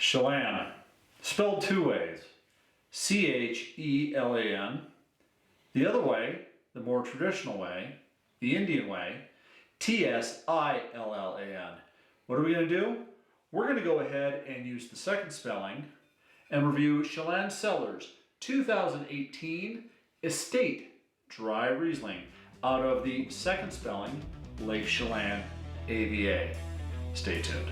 Chelan, spelled two ways, Chelan. The other way, the more traditional way, the Indian way, Tsillan. What are we going to do? We're going to go ahead and use the second spelling and review Tsillan Cellars 2018 Estate Dry Riesling out of the second spelling, Lake Chelan AVA. Stay tuned.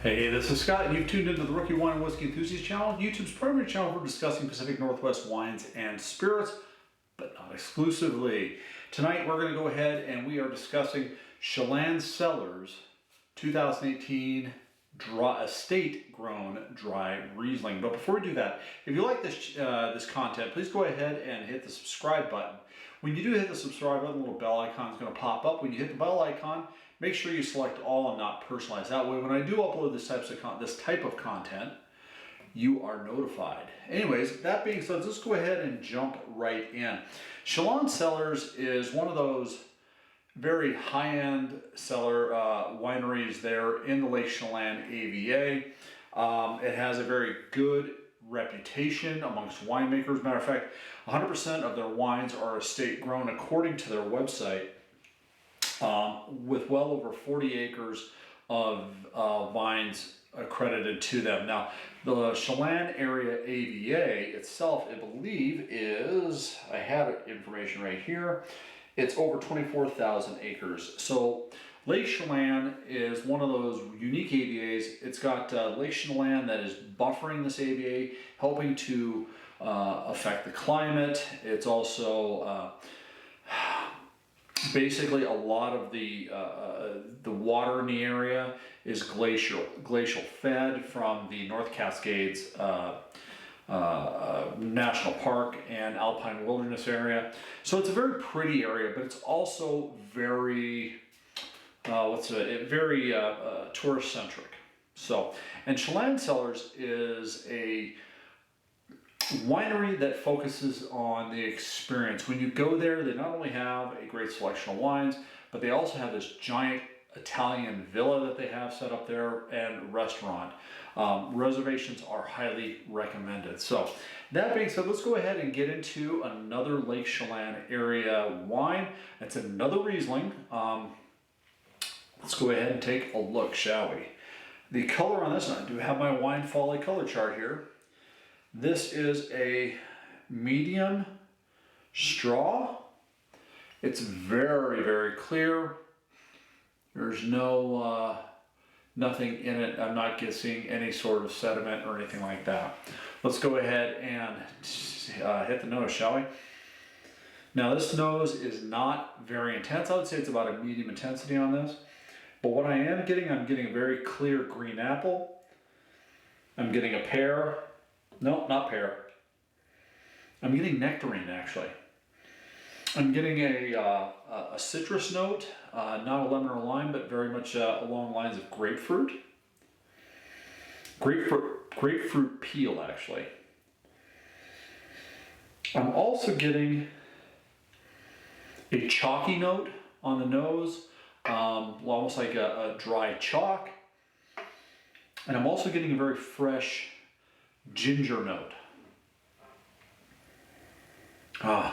Hey, this is Scott, and you've tuned into the Rookie Wine and Whiskey Enthusiast channel, YouTube's primary channel for discussing Pacific Northwest wines and spirits, but not exclusively. Tonight we're going to go ahead and we are discussing Tsillan Cellars 2018 Estate Grown Dry Riesling. But before we do that, if you like this content, please go ahead and hit the subscribe button. When you do hit the subscribe button, a little bell icon is going to pop up. When you hit the bell icon, make sure you select all and not personalized. That way, when I do upload this type of content, you are notified. Anyways, that being said, let's go ahead and jump right in. Tsillan Cellars is one of those very high-end cellar wineries there in the Lake Chelan AVA. It has a very good reputation amongst winemakers. Matter of fact, 100% of their wines are estate grown according to their website, with well over 40 acres of vines accredited to them. Now, the Chelan area AVA itself, I believe, is, I have information right here, it's over 24,000 acres. So Lake Chelan is one of those unique AVAs. It's got Lake Chelan that is buffering this AVA, helping to affect the climate. It's also basically a lot of the water in the area is glacial fed from the North Cascades National Park and Alpine Wilderness area. So it's a very pretty area, but it's also very tourist centric. So, and Tsillan Cellars is a winery that focuses on the experience. When you go there, they not only have a great selection of wines, but they also have this giant Italian villa that they have set up there and restaurant. Reservations are highly recommended. So that being said, let's go ahead and get into another Lake Chelan area wine. It's another Riesling. Let's go ahead and take a look, shall we? The color on this one, I do have my wine folly color chart here. This is a medium straw. It's very, very clear. There's no nothing in it. I'm not seeing any sort of sediment or anything like that. Let's go ahead and hit the nose, shall we? Now this nose is not very intense. I would say it's about a medium intensity on this. But what I am getting, I'm getting a very clear green apple. I'm getting a pear. No, not pear. I'm getting nectarine, actually. I'm getting a citrus note, not a lemon or lime, but very much along lines of grapefruit. Grapefruit peel, actually. I'm also getting a chalky note on the nose, almost like a dry chalk. And I'm also getting a very fresh ginger note.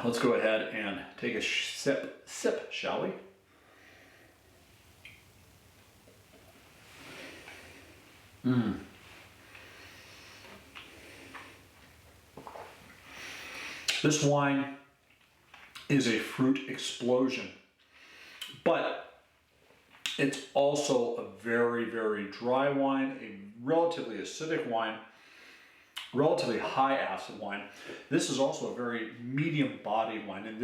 Let's go ahead and take a sip, shall we? This wine is a fruit explosion, but it's also a very, very dry wine, a relatively acidic wine, relatively high acid wine. This is also a very medium body wine, and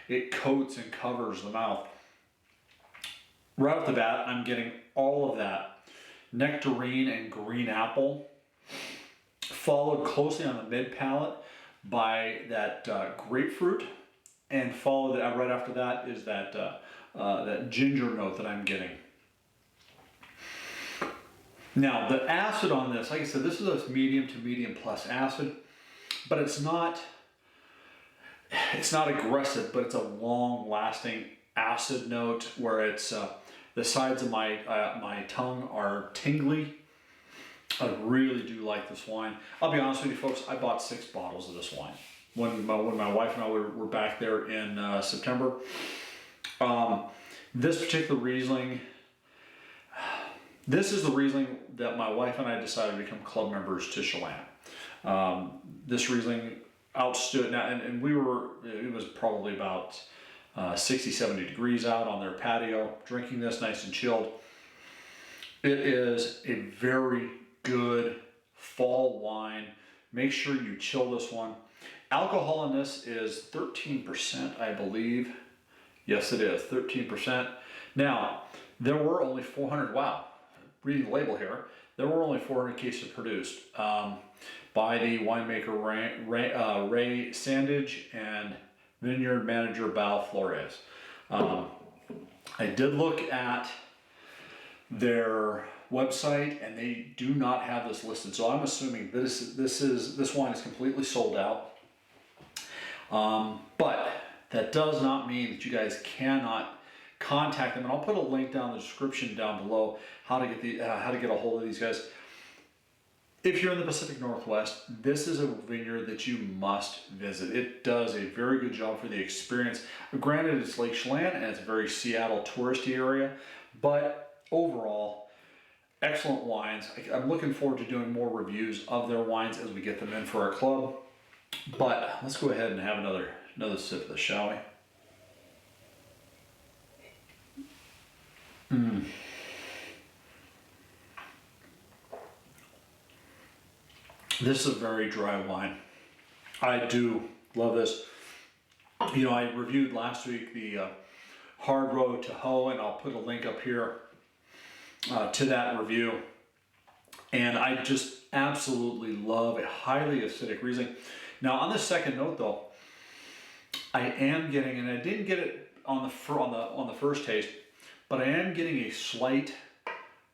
it coats and covers the mouth. right off the bat, I'm getting all of that nectarine and green apple, followed closely on the mid palate by that grapefruit, and followed right after that is that that ginger note that I'm getting. Now the acid on this, like I said, this is a medium to medium plus acid, but it's not aggressive, but it's a long-lasting acid note where it's the sides of my my tongue are tingly. I really do like this wine. I'll be honest with you folks, I bought 6 bottles of this wine when my wife and I were back there in September. This particular Riesling, this is the Riesling that my wife and I decided to become club members to Chelan. This Riesling outstood, now, and we were, it was probably about 60, 70 degrees out on their patio, drinking this nice and chilled. It is a very good fall wine. Make sure you chill this one. Alcohol in this is 13%, I believe. Yes, it is 13%. Now, there were only 400, wow, reading the label here, there were only 400 cases produced by the winemaker Ray Sandage and vineyard manager Bal Flores. I did look at their website and they do not have this listed, so I'm assuming this wine is completely sold out. But that does not mean that you guys cannot contact them, and I'll put a link down in the description down below how to get a hold of these guys. If you're in the Pacific Northwest, this is a vineyard that you must visit. It does a very good job for the experience. Granted, it's Lake Chelan and it's a very Seattle touristy area, but overall, excellent wines. I'm looking forward to doing more reviews of their wines as we get them in for our club. But let's go ahead and have another sip of this, shall we? This is a very dry wine. I do love this. You know, I reviewed last week the Hard Road to Hoe, and I'll put a link up here to that review. And I just absolutely love a highly acidic Riesling. Now, on the second note, though, I am getting, and I didn't get it on the first taste, but I am getting a slight,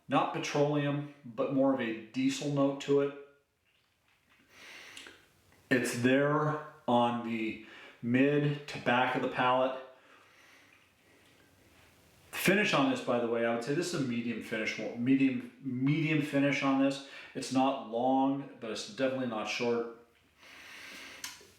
not petroleum, but more of a diesel note to it. It's there on the mid to back of the palate. Finish on this, by the way, I would say this is a medium finish, medium finish on this. It's not long, but it's definitely not short.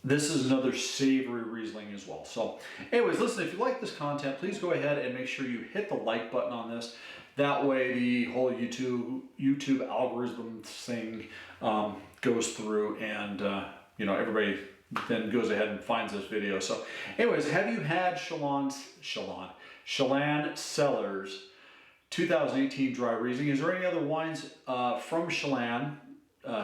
This is another savory Riesling as well. So anyways, listen, if you like this content, please go ahead and make sure you hit the like button on this. That way the whole YouTube algorithm thing goes through, and you know, everybody then goes ahead and finds this video. So anyways, have you had Chelan Cellars 2018 Dry Riesling? Is there any other wines from Chelan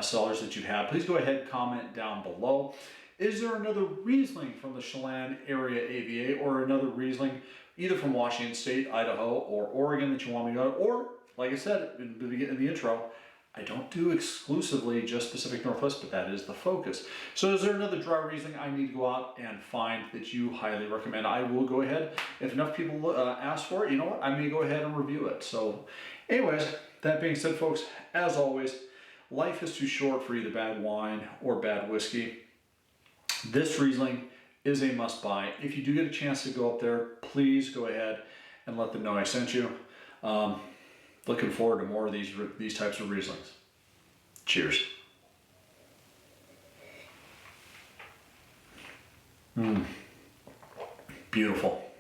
Cellars that you've had? Please go ahead and comment down below. Is there another Riesling from the Chelan area AVA, or another Riesling either from Washington State, Idaho, or Oregon that you want me to go to? Or, like I said in the intro, I don't do exclusively just Pacific Northwest, but that is the focus. So is there another dry Riesling I need to go out and find that you highly recommend? I will go ahead. If enough people ask for it, you know what? I may go ahead and review it. So anyways, that being said, folks, as always, life is too short for either bad wine or bad whiskey. This Riesling is a must-buy. If you do get a chance to go up there, please go ahead and let them know I sent you. Looking forward to more of these types of Rieslings. Cheers. Beautiful.